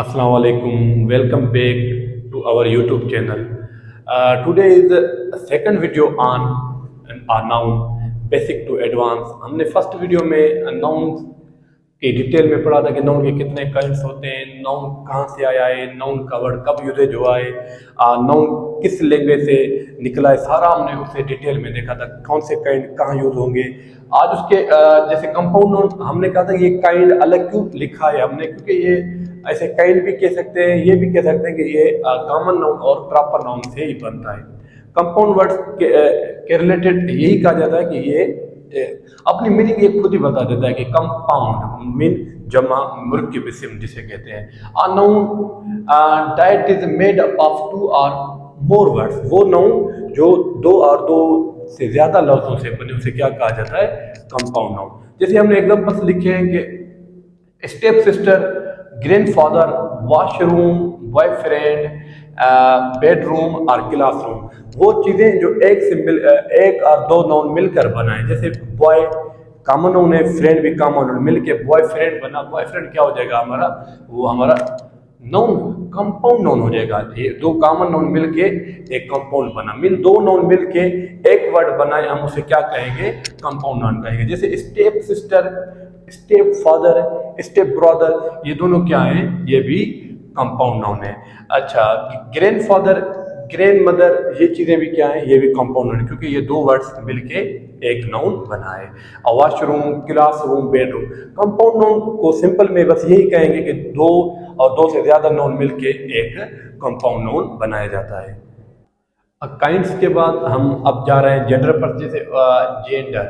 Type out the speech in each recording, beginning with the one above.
Assalamu alaikum. Welcome back to our YouTube channel. Today is the second video on a noun basic to advanced. हमने first video में noun की detail में पढ़ा था कि noun के कितने काइंड्स होते हैं, नाउन कहाँ से आया है, नाउन का वर्ड कब यूजेज हुआ है, नाउन किस लैंग्वेज से निकला है, सारा हमने उससे डिटेल में देखा था कौन से काइंड कहाँ यूज होंगे। आज उसके जैसे कंपाउंड नाउन हमने कहा था ये काइंड अलग क्यों लिखा है हमने, क्योंकि ये ऐसे काइंड भी कह सकते हैं, ये भी कह सकते हैं कि ये कॉमन नाउन और प्रॉपर नाउन से ही बनता है। कंपाउंड वर्ड्स के रिलेटेड यही कहा जाता है कि ये अपनी मीनिंग ये खुद ही बता देता है कि कंपाउंड मीन जमा मुरक्किब इस्म जिसे कहते हैं। A noun that is made up of two और मोर वर्ड्स, वो नाउन जो दो और दो से ज्यादा लफ्जों से बने उसे क्या कहा जाता है, कंपाउंड नाउन। जैसे हमने एग्जांपल्स लिखे हैं कि step sister, grandfather, washroom, boyfriend, bedroom और क्लासरूम, वो चीजें जो एक और दो नाउन मिलकर बनाए। जैसे बॉय कॉमन नाउन है, फ्रेंड भी कॉमन नाउन, मिलके बॉयफ्रेंड बना, बॉयफ्रेंड क्या हो जाएगा हमारा, वो हमारा नाउन कंपाउंड नाउन हो जाएगा। ये दो कॉमन नाउन मिलके एक कंपाउंड बना, दो नाउन मिलके एक वर्ड बनाए, हम उसे क्या कहेंगे, कंपाउंड नाउन कहेंगे। जैसे step sister, step father, step brother, ये दोनों क्या हैं, ये भी कंपाउंड नाउन है। अच्छा, ग्रैंडफादर, ग्रैंड मदर, ये चीजें भी क्या है, ये भी कंपाउंड नाउन है, क्योंकि ये दो वर्ड्स मिलके एक नाउन बना है। Washroom, classroom, bedroom, compound noun को सिंपल में बस यही कहेंगे कि दो और दो से ज्यादा नाउन मिलके एक कंपाउंड नाउन बनाया जाता है। काइंड्स के बाद हम अब जा रहे हैं जेंडर पर। जैसे जेंडर,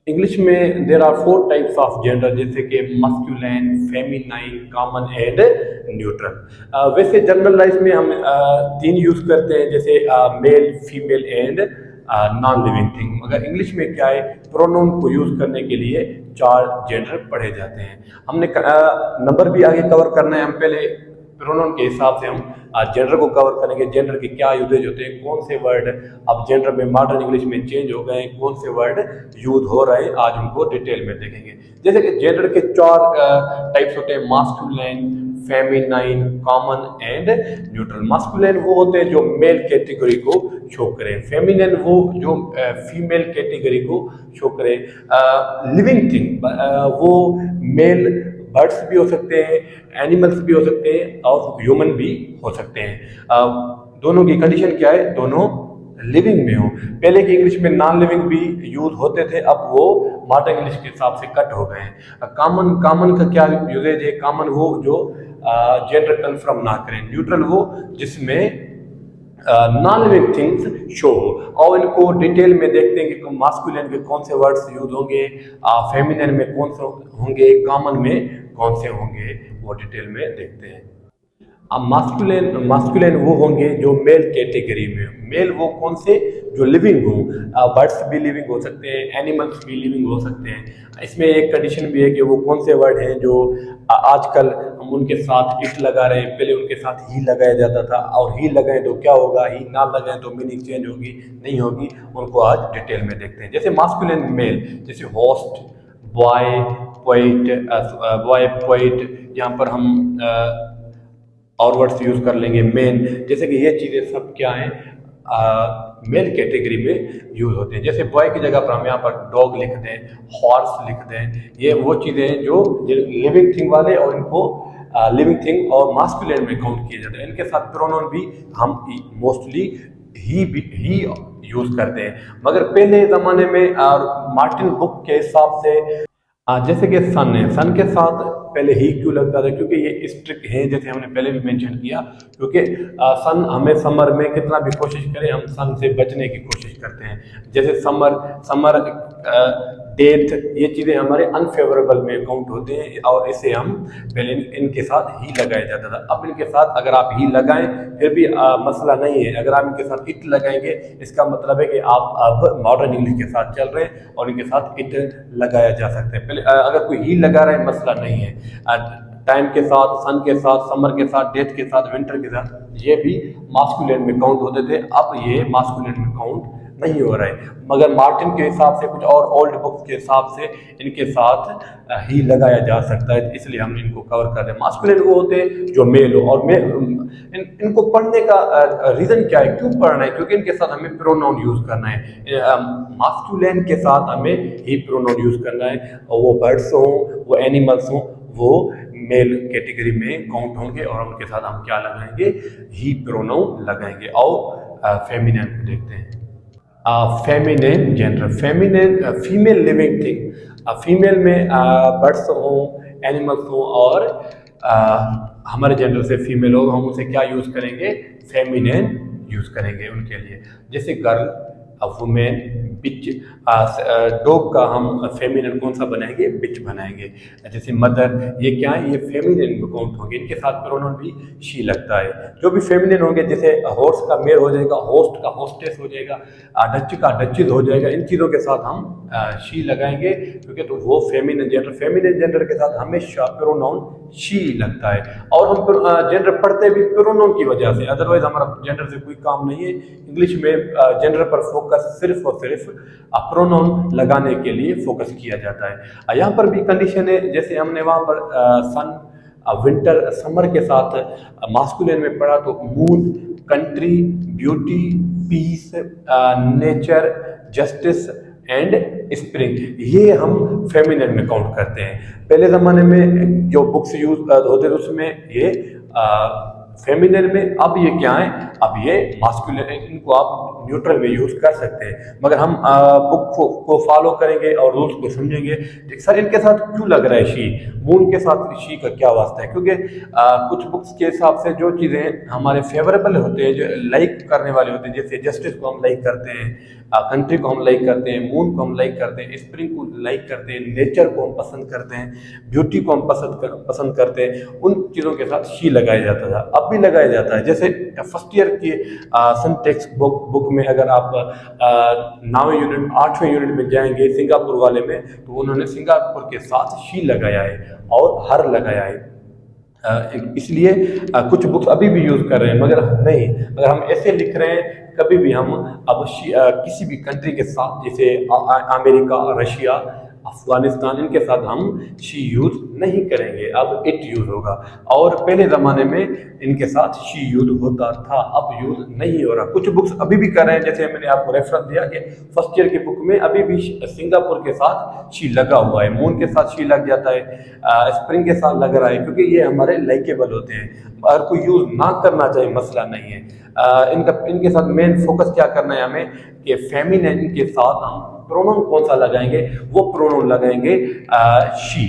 इंग्लिश में there are 4 types of gender, जैसे कि masculine, feminine, common and neutral. वैसे जनरल लाइफ में हम 3 यूज करते हैं, जैसे male, female and non living thing. मगर इंग्लिश में क्या है, प्रोनाउन को यूज करने के लिए 4 जेंडर पढ़े जाते हैं। हमने नंबर भी आगे कवर करना है, हम पहले प्रोनाउन के हिसाब से हम जेंडर को कवर करेंगे। जेंडर के क्या यूजेज होते हैं, कौन से वर्ड अब जेंडर में मॉडर्न इंग्लिश में चेंज हो गए, कौन से वर्ड यूज हो रहे हैं, आज उनको डिटेल में देखेंगे। जैसे कि जेंडर के 4 टाइप्स होते हैं, masculine, feminine, common and neutral. Masculine वो होते हैं जो मेल कैटेगरी को शो करें, फेमिनिन वो जो फीमेल कैटेगरी को शो करें। लिविंग थिंग वो मेल बर्ड्स भी हो सकते हैं, एनिमल्स भी हो सकते हैं और ह्यूमन भी हो सकते हैं। दोनों की कंडीशन क्या है, दोनों लिविंग में हो। पहले की इंग्लिश में नॉन लिविंग भी यूज होते थे, अब वो मॉडर्न इंग्लिश के हिसाब से कट हो गए हैं। कॉमन का क्या यूजेज है, कॉमन वो जो जेंडर कन्फर्म ना करें, न्यूट्रल वो जिसमें नॉन लिविंग थिंग्स शो हो। और इनको डिटेल में देखते हैं कि मास्कुलिन के कौन से वर्ड्स यूज होंगे, फेमिनिन में कौन से होंगे, कॉमन में कौन से होंगे, वो डिटेल में देखते हैं। अब मास्कुलिन वो होंगे जो मेल कैटेगरी में, मेल वो कौन से जो लिविंग हो, बर्ड्स भी लिविंग हो सकते हैं, एनिमल्स भी लिविंग हो सकते हैं। इसमें एक कंडीशन भी है कि वो कौन से वर्ड हैं जो आजकल हम उनके साथ इट लगा रहे हैं, पहले उनके साथ ही लगाया जाता था, और ही लगाएं तो क्या होगा, ही ना लगाएं तो मीनिंग चेंज होगी नहीं होगी, उनको आज डिटेल में देखते हैं। जैसे मास्कुलिन मेल, जैसे होस्ट, बॉय, पोइट, यहाँ पर हम और वर्ड्स यूज कर लेंगे मेन। जैसे कि ये चीजें सब क्या हैं, मेल कैटेगरी में यूज होते हैं। जैसे बॉय की जगह पर हम यहाँ पर डॉग लिख दें, हॉर्स लिख दें, ये वो चीजें हैं जो लिविंग थिंग वाले, और इनको लिविंग थिंग और मास्कुलिन में काउंट किए जाते हैं। इनके साथ प्रोनाउन भी हम मोस्टली ही यूज करते हैं। मगर पहले जमाने में और मार्टिन बुक के हिसाब से जैसे कि सन है, सन के साथ पहले ही क्यों लगता था, क्योंकि ये स्ट्रिक्ट है, जैसे हमने पहले भी मेंशन किया, क्योंकि सन हमें समर में कितना भी कोशिश करें, हम सन से बचने की कोशिश करते हैं। जैसे समर डेथ, ये चीज़ें हमारे अनफेवरेबल में काउंट होते हैं, और इसे हम पहले इनके साथ ही लगाया जाता था। अब इनके साथ अगर आप ही लगाएं फिर भी मसला नहीं है। अगर आप इनके साथ इट लगाएंगे, इसका मतलब है कि आप अब मॉडर्न इंग्लिश के साथ चल रहे हैं और इनके साथ इट लगाया जा सकता है। पहले अगर कोई ही लगा रहा है मसला नहीं है। टाइम के साथ, सन के साथ, समर के साथ, डेथ के साथ, विंटर के साथ, ये भी मास्कुलिन में काउंट होते थे, अब ये मास्कुलिन में काउंट नहीं हो रहा है, मगर मार्टिन के हिसाब से कुछ और ओल्ड बुक्स के हिसाब से इनके साथ ही लगाया जा सकता है, इसलिए हम इनको कवर कर रहे हैं। मास्कुलिन वो होते हैं जो मेल हो, और इनको पढ़ने का रीज़न क्या है, क्यों पढ़ना है, क्योंकि इनके साथ हमें प्रोनाउन यूज़ करना है। मास्कुलिन के साथ हमें ही प्रोनाउन यूज़ करना है, और वो बर्ड्स हों, वो एनिमल्स हों, वो मेल कैटेगरी में काउंट होंगे, और उनके साथ हम क्या लगाएंगे, ही प्रोनाउन लगाएंगे। और फेमिनिन को देखते हैं। Feminine gender, feminine female living thing, female में बर्ड्स हों, एनिमल्स हों, और हमारे जेंडर से फीमेल हो, हम उसे क्या यूज़ करेंगे, फेमिनिन यूज़ करेंगे उनके लिए। जैसे गर्ल, वुमेन, बिच, डॉग का हम फेमिनिन कौन सा बनाएंगे, बिच बनाएंगे। जैसे मदर, ये क्या है, ये फेमिनिन में काउंट होंगे, इनके साथ प्रोनाउन भी शी लगता है। जो भी फेमिनिन होंगे, जैसे हॉर्स का मेयर हो जाएगा, होस्ट का होस्टेस हो जाएगा, डच का डचेस हो जाएगा, इन चीज़ों के साथ हम शी लगाएंगे, क्योंकि तो वो फेमिनिन जेंडर के साथ हमेशा प्रोनाउन शी लगता है। और हम जेंडर पढ़ते भी प्रोनाउन की वजह से, अदरवाइज हमारा जेंडर से कोई काम नहीं है। इंग्लिश में जेंडर पर फोकस सिर्फ और सिर्फ प्रोनाउन लगाने के लिए फोकस किया जाता है। यहाँ पर भी कंडीशन है, जैसे हमने वहाँ पर सन, विंटर, समर के साथ मास्कुलिन में पढ़ा, तो moon, country, beauty, peace, nature, justice and spring, ये हम फेमिनिन में काउंट करते हैं। पहले ज़माने में जो बुक्स यूज होते थे उसमें ये फेमिनिन में, अब ये क्या है, अब ये मास्कुलिन, इनको आप न्यूट्रल में यूज कर सकते हैं। मगर हम बुक को फॉलो करेंगे और रूल्स को समझेंगे। सर इनके साथ क्यों लग रहा है शी, मून के साथ शी का क्या वास्ता है, क्योंकि कुछ बुक्स के हिसाब से जो चीज़ें हमारे फेवरेबल होते हैं, जो लाइक करने वाले होते हैं, जैसे जस्टिस को हम लाइक करते हैं, कंट्री को हम लाइक करते हैं, मून को हम लाइक करते हैं, स्प्रिंग को लाइक करते हैं, नेचर को हम पसंद करते हैं, ब्यूटी को हम पसंद करते हैं, उन चीज़ों के साथ शी लगाया जाता था, अब भी लगाया जाता है। जैसे फर्स्ट ईयर की सन टेक्स्ट बुक में अगर आप 9वें यूनिट 8वें यूनिट में जाएंगे सिंगापुर वाले में, तो उन्होंने सिंगापुर के साथ शी लगाया है और हर लगाया है। इसलिए कुछ बुक्स अभी भी यूज़ कर रहे हैं, मगर नहीं, अगर हम ऐसे लिख रहे हैं, कभी भी हम अब किसी भी कंट्री के साथ, जैसे अमेरिका, रशिया, अफगानिस्तान, इनके साथ हम शी यूज़ नहीं करेंगे, अब इट यूज़ होगा। और पहले ज़माने में इनके साथ शी यूज़ होता था, अब यूज़ नहीं हो रहा। कुछ बुक्स अभी भी कर रहे हैं, जैसे मैंने आपको रेफरेंस दिया कि फर्स्ट ईयर की बुक में अभी भी सिंगापुर के साथ शी लगा हुआ है, मून के साथ शी लग जाता है, स्प्रिंग के साथ लग रहा है, क्योंकि ये हमारे लाइकेबल होते हैं। अगर कोई यूज़ ना करना चाहिए, मसला नहीं है। इनके साथ मेन फोकस क्या करना है हमें, कि फेमिनिन के साथ हम प्रोनाउन कौन सा लगाएंगे, वो प्रोनाउन लगाएंगे शी,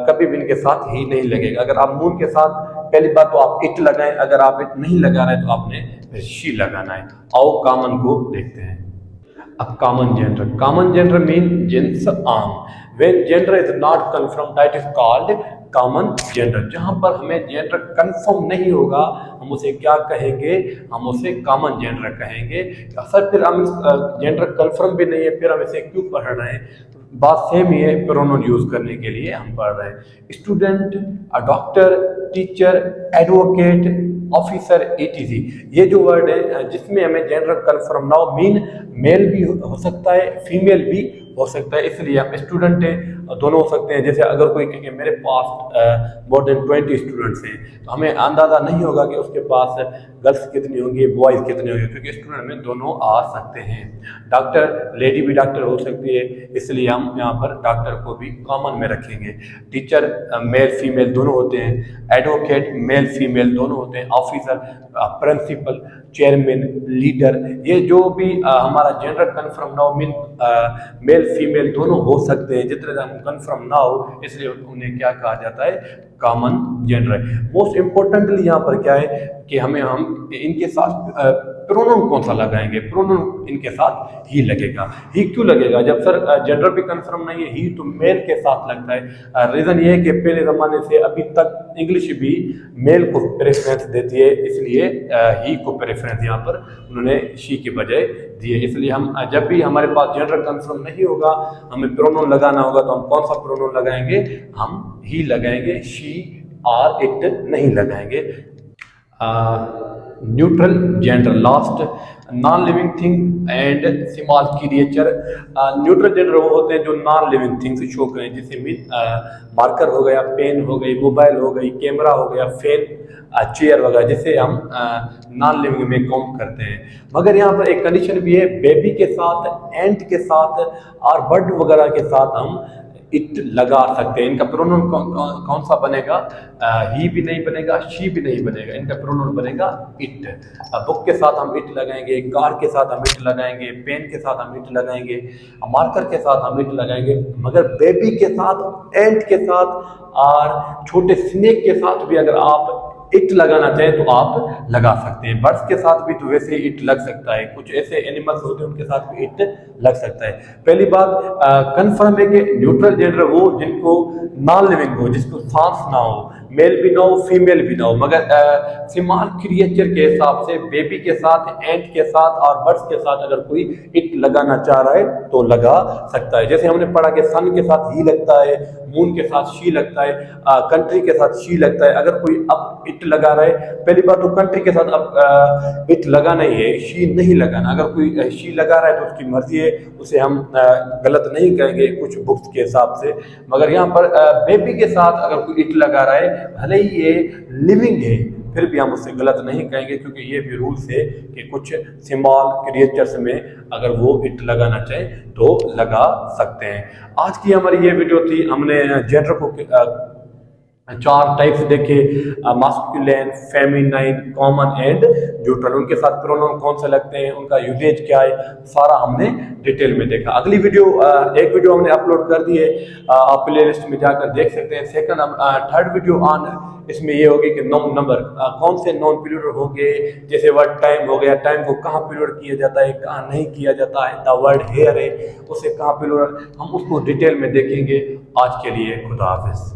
कभी भी इनके साथ ही नहीं लगेगा। अगर आप मून के साथ, पहली बात तो आप इट लगाएं, अगर आप इट नहीं लगा रहे तो आपने शी लगाना है। आओ कॉमन को देखते हैं। अब कॉमन जेंडर मीन जेंट्स आम, when gender is not confirm that is called common gender. जहां पर हमें जेंडर कंफर्म नहीं होगा, हम उसे क्या कहेंगे, हम उसे कॉमन जेंडर कहेंगे। सर फिर हम जेंडर कंफर्म भी नहीं है, फिर हम इसे क्यों पढ़ रहे हैं, बात सेम ही है, प्रोनाउन यूज करने के लिए हम पढ़ रहे हैं। Student, doctor, teacher, advocate, officer, ATG, ये जो वर्ड है जिसमें हमें जेंडर कंफर्म ना हो, मीन मेल भी हो सकता है, फीमेल भी हो सकता है, इसलिए हम स्टूडेंट हैं, दोनों हो सकते हैं। जैसे अगर कोई कहे मेरे पास मोर देन 20 स्टूडेंट्स हैं, तो हमें अंदाज़ा नहीं होगा कि उसके पास गर्ल्स कितनी होंगी, बॉयज़ कितने होंगे, क्योंकि स्टूडेंट में दोनों आ सकते हैं। डॉक्टर, लेडी भी डॉक्टर हो सकती है, इसलिए हम यहाँ पर डॉक्टर को भी कॉमन में रखेंगे। टीचर मेल फीमेल दोनों होते हैं, एडवोकेट मेल फीमेल दोनों होते हैं, ऑफिसर, प्रिंसिपल, चेयरमैन, लीडर, ये जो भी हमारा जेंडर कन्फर्म ना हो, मीन मेल फीमेल दोनों हो सकते हैं, जितने हम कन्फर्म ना हो, इसलिए उन्हें क्या कहा जाता है, कॉमन जेंडर है। मोस्ट इम्पोर्टेंटली यहाँ पर क्या है कि हम इनके साथ प्रोनाउन कौन सा लगाएंगे, प्रोनाउन इनके साथ ही लगेगा। ही क्यों लगेगा, जब सर जेंडर भी कंफर्म नहीं है, ही तो मेल के साथ लगता है। रीज़न ये है कि पहले ज़माने से अभी तक इंग्लिश भी मेल को प्रेफरेंस देती है, इसलिए ही को प्रेफरेंस यहाँ पर उन्होंने शी के बजाय दिए। इसलिए हम जब भी हमारे पास जेंडर कंफर्म नहीं होगा, हमें प्रोनाउन लगाना होगा, तो हम कौन सा प्रोनाउन लगाएंगे, हम ही लगाएंगे, शी और इट नहीं लगाएंगे। Neutral gender, last non living thing and small creature. Neutral gender वो होते हैं जो नॉन लिविंग थिंग्स शो करें, जैसे मीन मार्कर हो गया, पेन हो गई, मोबाइल हो गई, कैमरा हो गया, फैन, चेयर वगैरह, जिसे हम नॉन लिविंग में काउंट करते हैं। मगर यहाँ पर एक कंडीशन भी है, बेबी के साथ, एंट के साथ और बर्ड वगैरह के साथ हम इट लगा सकते हैं। इनका प्रोनाउन कौन सा बनेगा? ही भी नहीं बनेगा, शी भी नहीं बनेगा, इनका प्रोनाउन बनेगा इट। बुक के साथ हम इट लगाएंगे, कार के साथ हम इट लगाएंगे, पेन के साथ हम इट लगाएंगे, मार्कर के साथ हम इट लगाएंगे। मगर बेबी के साथ, एंट के साथ और छोटे स्नेक के साथ भी अगर आप इट लगाना चाहें तो आप लगा सकते हैं। बर्ड्स के साथ भी तो वैसे इट लग सकता है, कुछ ऐसे एनिमल्स होते हैं उनके साथ भी इट लग सकता है। पहली बात कंफर्म है कि न्यूट्रल जेंडर वो जिनको नॉन लिविंग हो, जिसको सांस ना हो, मेल भी ना हो, फीमेल भी ना हो। मगर स्मॉल क्रिएचर के हिसाब से बेबी के साथ, एंट के साथ और बर्ड्स के साथ अगर कोई इट लगाना चाह रहा है तो लगा सकता है। जैसे हमने पढ़ा कि सन के साथ ही लगता है, मून के साथ शी लगता है, कंट्री के साथ शी लगता है। अगर कोई अब इट लगा रहा है, पहली बात तो कंट्री के साथ अब इट लगाना ही है, शी नहीं लगाना। अगर कोई शी लगा रहा है तो उसकी मर्जी है, उसे हम गलत नहीं कहेंगे कुछ बुक्स के हिसाब से। मगर यहाँ पर बेबी के साथ अगर कोई इट लगा रहा है, भले ही ये लिविंग है, फिर भी हम उससे गलत नहीं कहेंगे, क्योंकि ये भी रूल्स है कि कुछ स्मॉल क्रिएचर्स में अगर वो इट लगाना चाहे तो लगा सकते हैं। आज की हमारी ये वीडियो थी, हमने जेंडर को 4 टाइप्स देखे, masculine, feminine, common and neutral. उनके साथ प्रोनाउन कौन से लगते हैं, उनका यूजेज क्या है, सारा हमने डिटेल में देखा। अगली वीडियो, एक वीडियो हमने अपलोड कर दी है, आप प्ले लिस्ट में जाकर देख सकते हैं। सेकंड, थर्ड वीडियो ऑन इसमें ये होगी कि नॉन नंबर कौन से नॉन पीरियड होंगे, जैसे वर्ड टाइम हो गया, टाइम को कहाँ पीरियड किया जाता है, कहाँ नहीं किया जाता है, द वर्ड हेयर है उसे कहाँ पीरियड, हम उसको डिटेल में देखेंगे। आज के लिए खुदा हाफिज।